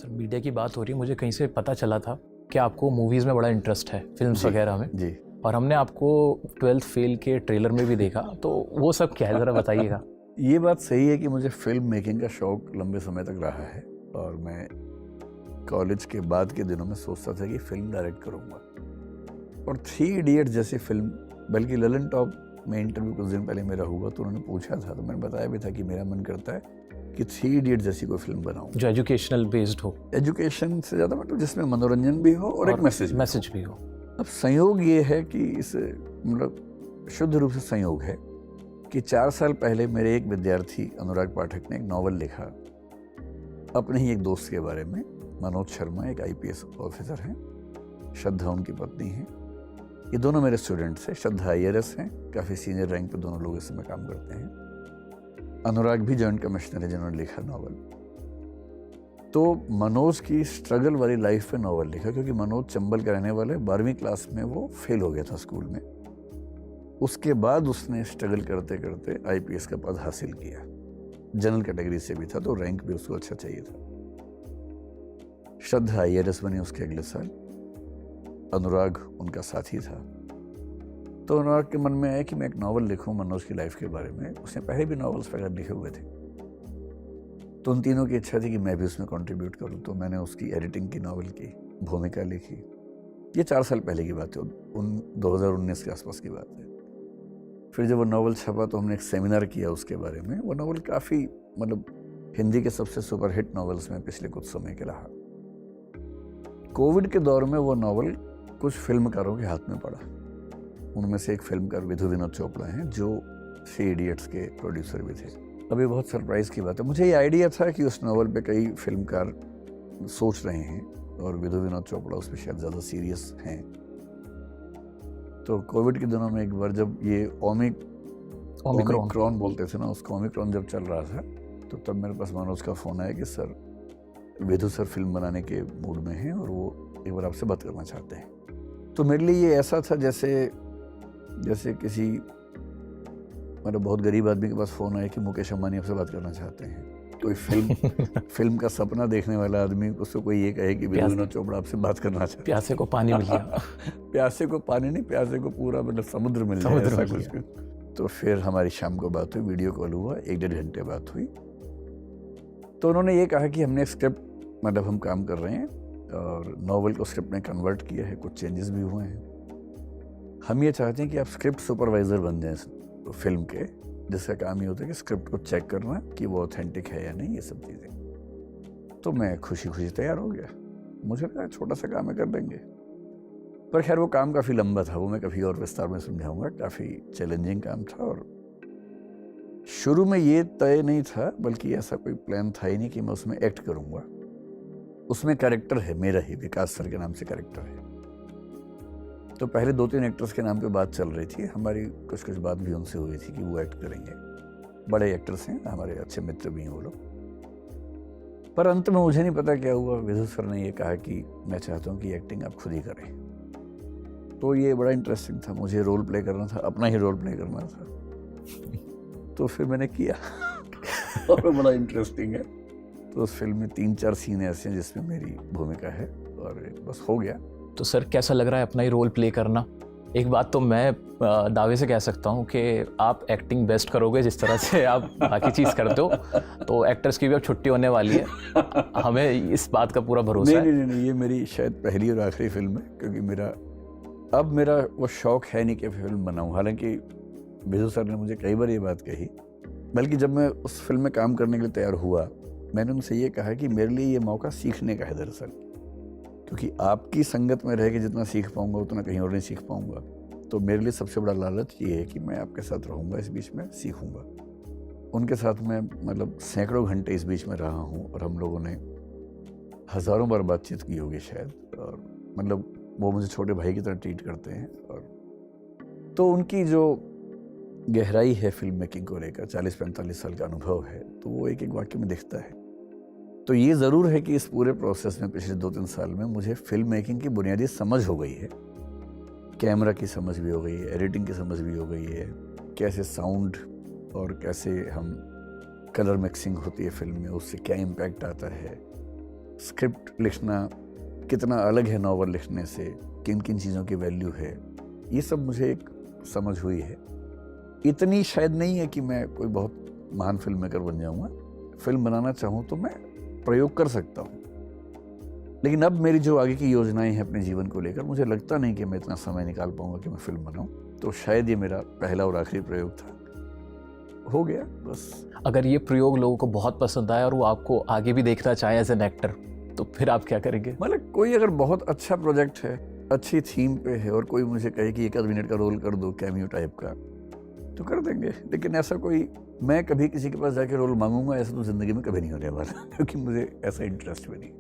Sir media की बात हो रही है, मुझे कहीं से पता चला था कि आपको मूवीज़ में बड़ा इंटरेस्ट है, फिल्म्स वगैरह में जी। और हमने आपको 12th फेल के ट्रेलर में भी देखा, तो वो सब क्या है ज़रा बताइएगा। ये बात सही है कि मुझे फिल्म मेकिंग का शौक लंबे समय तक रहा है और मैं कॉलेज के बाद के दिनों में सोचता था कि फिल्म डायरेक्ट करूँगा। और 3 इडियट जैसी फिल्म, बल्कि ललन टॉप में इंटरव्यू कुछ दिन पहले मेरा हुआ तो उन्होंने पूछा था, तो मैंने बताया भी था कि मेरा मन करता है कि 3 इडियट जैसी कोई फिल्म बनाऊँ जो एजुकेशनल बेस्ड हो, एजुकेशन से ज़्यादा मतलब जिसमें मनोरंजन भी हो और एक मैसेज भी हो। अब संयोग ये है कि इस मतलब शुद्ध रूप से संयोग है कि 4 साल पहले मेरे एक विद्यार्थी अनुराग पाठक ने एक नॉवल लिखा अपने ही एक दोस्त के बारे में। मनोज शर्मा एक IPS ऑफिसर हैं, श्रद्धा उनकी पत्नी हैं। ये दोनों मेरे स्टूडेंट्स हैं। श्रद्धा IRS हैं, काफ़ी सीनियर रैंक पे दोनों लोग इस समय काम करते हैं। अनुराग भी जॉइंट कमिश्नर है जिन्होंने लिखा नॉवल। तो मनोज की स्ट्रगल वाली लाइफ पे नॉवल लिखा, क्योंकि मनोज चंबल का रहने वाला है। 12वीं क्लास में वो फेल हो गया था स्कूल में। उसके बाद उसने स्ट्रगल करते करते IPS का पद हासिल किया। जनरल कैटेगरी से भी था तो रैंक भी उसको अच्छा चाहिए था। श्रद्धा IRS बनी उसके अगले साल। अनुराग उनका साथी था। तो अनुराग के मन में आया कि मैं एक नॉवल लिखूं मनोज की लाइफ के बारे में। उसने पहले भी नॉवेल्स वगैरह लिखे हुए थे, तो उन तीनों की इच्छा थी कि मैं भी उसमें कंट्रीब्यूट करूं। तो मैंने उसकी एडिटिंग की, नॉवल की भूमिका लिखी। ये 4 साल पहले की बात है, 2019 के आसपास की बात है। फिर जब वो नॉवल छपा तो हमने एक सेमिनार किया उसके बारे में। वो नॉवल काफ़ी मतलब हिंदी के सबसे सुपरहिट नॉवेल्स में पिछले कुछ समय के रहा। कोविड के दौर में वो नॉवल कुछ फिल्मकारों के हाथ में पड़ा। उनमें से एक फिल्मकार विधु विनोद चोपड़ा हैं, जो 3 इडियट्स के प्रोड्यूसर भी थे। अभी बहुत सरप्राइज की बात है, मुझे ये आइडिया था कि उस नॉवल पे कई फिल्मकार सोच रहे हैं और विधु विनोद चोपड़ा उस पर शायद ज़्यादा सीरियस हैं। तो कोविड के दिनों में एक बार जब ये ओमिक्रॉन बोलते थे ना, उसका ओमिक्रॉन जब चल रहा था, तो तब मेरे पास मनोज का फ़ोन आया कि सर विधु सर फिल्म बनाने के मूड में हैं और वो एक बार आपसे बात करना चाहते हैं। तो मेरे लिए ये ऐसा था जैसे किसी मतलब बहुत गरीब आदमी के पास फ़ोन आया कि मुकेश अंबानी आपसे बात करना चाहते हैं। कोई फिल्म का सपना देखने वाला आदमी, उसको कोई ये कहे कि विधु विनोद चोपड़ा आपसे बात करना चाहते हैं। प्यासे को पानी मिल गया। प्यासे को पानी नहीं, प्यासे को पूरा मतलब समुद्र मिल जाए, ऐसा कुछ। तो फिर हमारी शाम को बात हुई, वीडियो कॉल हुआ, 1-1.5 घंटे बात हुई। तो उन्होंने ये कहा कि हमने स्क्रिप्ट मतलब हम काम कर रहे हैं और नॉवल को स्क्रिप्ट में कन्वर्ट किया है, कुछ चेंजेस भी हुए हैं। हम ये चाहते हैं कि आप स्क्रिप्ट सुपरवाइज़र बन जाएं फिल्म के, जिसका काम ये होता है कि स्क्रिप्ट को चेक करना कि वो ऑथेंटिक है या नहीं, ये सब चीज़ें। तो मैं खुशी खुशी तैयार हो गया। मुझे लगा छोटा सा काम है, कर देंगे। पर खैर वो काम काफ़ी लंबा था, वो मैं कभी और विस्तार में समझाऊंगा। काफ़ी चैलेंजिंग काम था और शुरू में ये तय नहीं था, बल्कि ऐसा कोई प्लान था ही नहीं कि मैं उसमें एक्ट करूँगा। उसमें कैरेक्टर है मेरा ही, विकास सर के नाम से कैरेक्टर है। तो पहले 2-3 एक्टर्स के नाम पे बात चल रही थी। हमारी कुछ बात भी उनसे हुई थी कि वो एक्ट करेंगे। बड़े एक्टर्स हैं, हमारे अच्छे मित्र भी हैं वो लोग। पर अंत में मुझे नहीं पता क्या हुआ, विधु सर ने ये कहा कि मैं चाहता हूँ कि एक्टिंग आप खुद ही करें। तो ये बड़ा इंटरेस्टिंग था, मुझे रोल प्ले करना था, अपना ही रोल प्ले करना था। तो फिर मैंने किया और बड़ा इंटरेस्टिंग है। तो उस फिल्म में 3-4 सीन ऐसे हैं जिसमें मेरी भूमिका है और बस हो गया। तो सर कैसा लग रहा है अपना ही रोल प्ले करना? एक बात तो मैं दावे से कह सकता हूँ कि आप एक्टिंग बेस्ट करोगे जिस तरह से आप बाकी चीज़ करते हो। तो एक्टर्स की भी अब छुट्टी होने वाली है, हमें इस बात का पूरा भरोसा है। नहीं, ये मेरी शायद पहली और आखिरी फिल्म है, क्योंकि मेरा वो शौक है नहीं कि फिल्म बनाऊँ। हालांकि विधु सर ने मुझे कई बार ये बात कही, बल्कि जब मैं उस फिल्म में काम करने के लिए तैयार हुआ, मैंने उनसे ये कहा कि मेरे लिए ये मौका सीखने का है दरअसल, क्योंकि आपकी संगत में रह के जितना सीख पाऊंगा उतना कहीं और नहीं सीख पाऊंगा। तो मेरे लिए सबसे बड़ा लालच ये है कि मैं आपके साथ रहूंगा, इस बीच में सीखूंगा। उनके साथ मैं मतलब सैकड़ों घंटे इस बीच में रहा हूँ और हम लोगों ने हज़ारों बार बातचीत की होगी शायद। और मतलब वो मुझे छोटे भाई की तरह ट्रीट करते हैं। और तो उनकी जो गहराई है फिल्म मेकिंग को लेकर, 40-45 साल का अनुभव है, तो वो एक वाक्य में दिखता है। तो ये ज़रूर है कि इस पूरे प्रोसेस में पिछले 2-3 साल में मुझे फिल्म मेकिंग की बुनियादी समझ हो गई है। कैमरा की समझ भी हो गई है, एडिटिंग की समझ भी हो गई है, कैसे साउंड और कैसे हम कलर मिक्सिंग होती है फिल्म में, उससे क्या इम्पैक्ट आता है, स्क्रिप्ट लिखना कितना अलग है नॉवल लिखने से, किन किन चीज़ों की वैल्यू है, ये सब मुझे एक समझ हुई है। इतनी शायद नहीं है कि मैं कोई बहुत महान फिल्म मेकर बन जाऊंगा। फिल्म बनाना चाहूँ तो मैं प्रयोग कर सकता हूँ, लेकिन अब मेरी जो आगे की योजनाएं हैं अपने जीवन को लेकर, मुझे लगता नहीं कि मैं इतना समय निकाल पाऊंगा कि मैं फिल्म बनाऊँ। तो शायद ये मेरा पहला और आखिरी प्रयोग था, हो गया बस। अगर ये प्रयोग लोगों को बहुत पसंद आया और वो आपको आगे भी देखना चाहे एज एन एक्टर, तो फिर आप क्या करेंगे? मतलब कोई अगर बहुत अच्छा प्रोजेक्ट है, अच्छी थीम पे है, और कोई मुझे कहे कि 1 मिनट का रोल कर दो कैमियो टाइप का, तो कर देंगे। लेकिन ऐसा कोई मैं कभी किसी के पास जाके रोल मांगूंगा ऐसा तो जिंदगी में कभी नहीं होने वाला, क्योंकि मुझे ऐसा इंटरेस्ट भी नहीं।